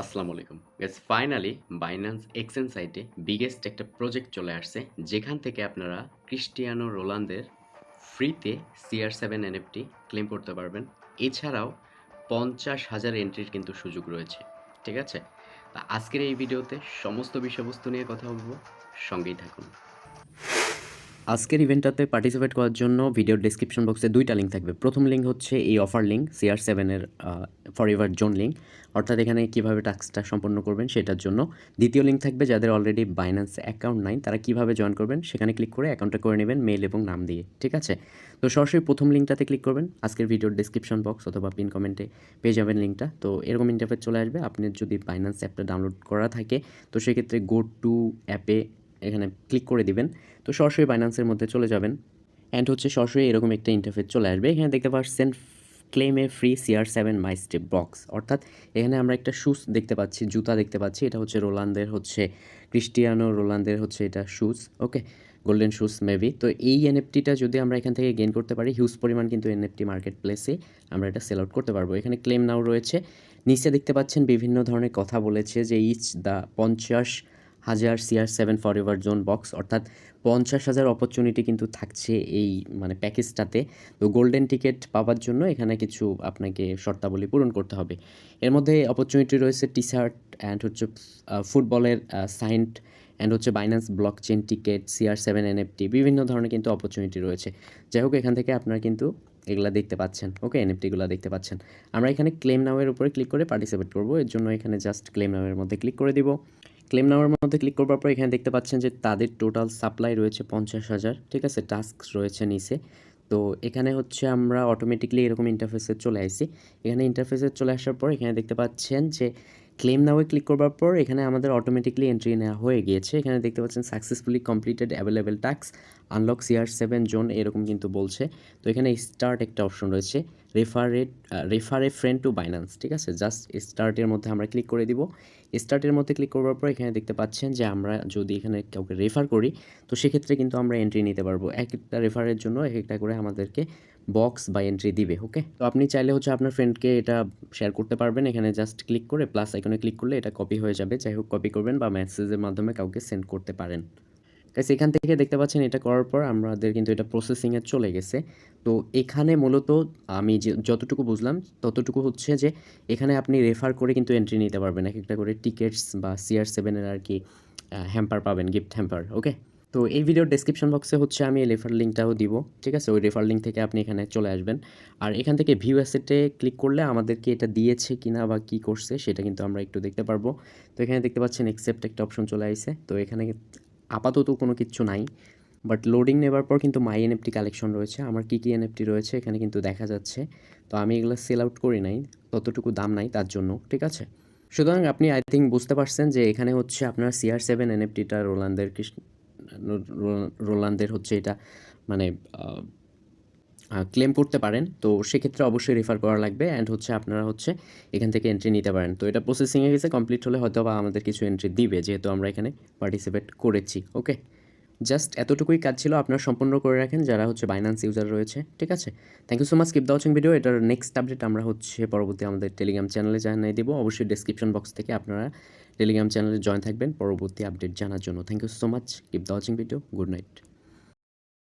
আসসালামু আলাইকুম। Guys finally Binance exchange সাইটে বিগেস্ট একটা প্রজেক্ট চলে আসছে। যেখান থেকে আপনারা ক্রিস্টিয়ানো রোনালদোর ফ্রিতে CR7 NFT ক্লেম করতে পারবেন। এছাড়াও ৫০,০০০ এন্ট্রির কিন্তু সুযোগ রয়েছে। ঠিক আছে? তা আজকের এই ভিডিওতে সমস্ত বিষয়বস্তু নিয়ে কথা বলবো। সঙ্গেই থাকুন। আজকের ইভেন্টটাতে পার্টিসিপেট করার জন্য ভিডিওর ডেসক্রিপশন বক্সে ২টা লিঙ্ক থাকবে। প্রথম লিঙ্ক হচ্ছে এই অফার লিঙ্ক CR7 এর ফরএভার জোন লিঙ্ক, অর্থাৎ এখানে কীভাবে টাস্কটা সম্পন্ন করবেন সেটার জন্য। দ্বিতীয় লিঙ্ক থাকবে যাদের অলরেডি বাইন্যান্স অ্যাকাউন্ট নাই তারা কীভাবে জয়েন করবেন, সেখানে ক্লিক করে অ্যাকাউন্টটা করে নেবেন মেল এবং নাম দিয়ে। ঠিক আছে? তো সরাসরি প্রথম লিঙ্কটাতে ক্লিক করবেন। আজকের ভিডিওর ডেসক্রিপশন বক্স অথবা পিন কমেন্টে পেয়ে যাবেন লিঙ্কটা। তো এরকম ইন্টারফেস চলে আসবে। আপনার যদি বাইন্যান্স অ্যাপটা ডাউনলোড করা থাকে তো সেক্ষেত্রে গো টু অ্যাপে এখানে ক্লিক করে দিবেন। তো সরাসরি বাইন্যান্সের মধ্যে চলে যাবেন অ্যান্ড হচ্ছে সরাসরি এরকম একটা ইন্টারফেস চলে আসবে। এখানে দেখতে পাচ্ছেন ক্লেম এ ফ্রি CR7 মাই স্টেপ বক্স, অর্থাৎ এখানে আমরা একটা শুজ দেখতে পাচ্ছি, জুতা দেখতে পাচ্ছি। এটা হচ্ছে রোনালদোর, হচ্ছে ক্রিস্টিয়ানো রোনালদোর হচ্ছে এটা শুজ। ওকে, গোল্ডেন শুজ মেবি। তো এই এনএফটিটা যদি আমরা এখান থেকে গেইন করতে পারি, হিউজ পরিমাণ কিন্তু এনএফটি মার্কেট প্লেসে আমরা এটা সেল আউট করতে পারবো। এখানে ক্লেম নাও রয়েছে। নিচে দেখতে পাচ্ছেন বিভিন্ন ধরনের কথা বলেছে যে ইচ দ্য ৫০,০০০ CR7 ফরএভার জোন বক্স, অর্থাৎ ৫০,০০০ অপরচুনিটি কিন্তু থাকছে এই মানে প্যাকেজটাতে। তো গোল্ডেন টিকিট পাওয়ার জন্য এখানে কিছু আপনাকে শর্তাবলী পূরণ করতে হবে। এর মধ্যে অপরচুনিটি রয়েছে টি শার্ট অ্যান্ড হচ্ছে ফুটবলের সাইন্ড অ্যান্ড হচ্ছে Binance blockchain ticket, CR7 NFT, বিভিন্ন ধরনের কিন্তু অপরচুনিটি রয়েছে। যাই হোক, এখান থেকে আপনারা কিন্তু এগুলা দেখতে পাচ্ছেন। ওকে, এনএফটিগুলো দেখতে পাচ্ছেন। আমরা এখানে ক্লেম নাওয়ের উপরে ক্লিক করে পার্টিসিপেট করব। এর জন্য এখানে জাস্ট ক্লেম নাওয়ের মধ্যে ক্লিক করে দিব। ক্লেম নাওয়ার মধ্যে ক্লিক করবার পর এখানে দেখতে পাচ্ছেন যে তাদের টোটাল সাপ্লাই রয়েছে ৫০,০০০। ঠিক আছে, টাস্ক রয়েছে নিচে। তো এখানে হচ্ছে আমরা অটোমেটিকলি এরকম ইন্টারফেসে চলে আসি। এখানে ইন্টারফেসে চলে আসার পর এখানে দেখতে পাচ্ছেন যে ক্লেম নাওয়ে ক্লিক করবার পর এখানে আমাদের অটোমেটিকলি এন্ট্রি নেওয়া হয়ে গিয়েছে। এখানে দেখতে পাচ্ছেন successfully completed available task, unlock CR7 zone, এরকম কিন্তু বলছে। তো এখানে স্টার্ট একটা অপশন রয়েছে, refer a friend two Binance. ঠিক আছে, জাস্ট স্টার্টের মধ্যে আমরা ক্লিক করে দিব। স্টার্টের মধ্যে ক্লিক করবার পর এখানে দেখতে পাচ্ছেন যে আমরা যদি এখানে কাউকে রেফার করি তো সেক্ষেত্রে কিন্তু আমরা এন্ট্রি নিতে পারবো। এক একটা রেফারের জন্য এক একটা করে আমাদেরকে বক্স বা এন্ট্রি দিবে। ওকে, তো আপনি চাইলে হচ্ছে আপনার ফ্রেন্ডকে এটা শেয়ার করতে পারবেন। এখানে জাস্ট ক্লিক করে প্লাস আইকনে ক্লিক করলে এটা কপি হয়ে যাবে। যাই হোক, কপি করবেন বা মেসেজের মাধ্যমে কাউকে সেন্ড করতে পারেন। গাইস, এখান থেকে দেখতে পাচ্ছেন এটা করার পর আমাদের কিন্তু এটা প্রসেসিংয়ে চলে গেছে। তো এখানে মূলত আমি যতটুকু বুঝলাম ততটুকু হচ্ছে যে এখানে আপনি রেফার করে কিন্তু এন্ট্রি নিতে পারবেন। এক একটা করে টিকেটস বা CR7 এর আর কি হ্যাম্পার পাবেন, গিফট হ্যাম্পার। ওকে, তো এই ভিডিওর ডেসক্রিপশন বক্সে হচ্ছে আমি এই রেফার লিঙ্কটাও দিব। ঠিক আছে, ওই রেফার লিঙ্ক থেকে আপনি এখানে চলে আসবেন। আর এখান থেকে ভিউ অ্যাসেটে ক্লিক করলে আমাদেরকে এটা দিয়েছে কিনা বা কী করছে সেটা কিন্তু আমরা একটু দেখতে পারবো। তো এখানে দেখতে পাচ্ছেন অ্যাকসেপ্ট একটা অপশন চলে আসছে। তো এখানে আপাতত কোনো কিচ্ছু নাই, বাট লোডিং নেবার পর কিন্তু মাই এনএফটি কালেকশন রয়েছে। আমার কী কী এনএফটি রয়েছে এখানে কিন্তু দেখা যাচ্ছে। তো আমি এগুলো সেল আউট করি নাই, ততটুকু দাম নাই তার জন্য। ঠিক আছে, সুতরাং আপনি আই থিঙ্ক বুঝতে পারছেন যে এখানে হচ্ছে আপনার CR7 এনএফটিটা রোনালদোর হচ্ছে এটা মানে ক্লেম করতে পারেন। তো সেক্ষেত্রে অবশ্যই রেফার করা লাগবে অ্যান্ড হচ্ছে আপনারা হচ্ছে এখান থেকে এন্ট্রি নিতে পারেন। তো এটা প্রসেসিংয়ে গেছে, কমপ্লিট হলে হয়তো বা আমাদের কিছু এন্ট্রি দিবে, যেহেতু আমরা এখানে পার্টিসিপেট করেছি। ওকে, জাস্ট এতটুকুই কাজ ছিল, আপনারা সম্পূর্ণ করে রাখেন যারা হচ্ছে বাইন্যান্স ইউজার রয়েছে। ঠিক আছে, thank you so much, keep the watching video. এটার নেক্সট আপডেট আমরা হচ্ছে পরবর্তী আমাদের টেলিগ্রাম চ্যানেলে জানিয়ে দেবো। অবশ্যই ডেসক্রিপশন বক্স থেকে আপনারা টেলিগ্রাম চ্যানেলে জয়েন থাকবেন পরবর্তী আপডেট জানার জন্য। Thank you so much, keep the watching video, good night.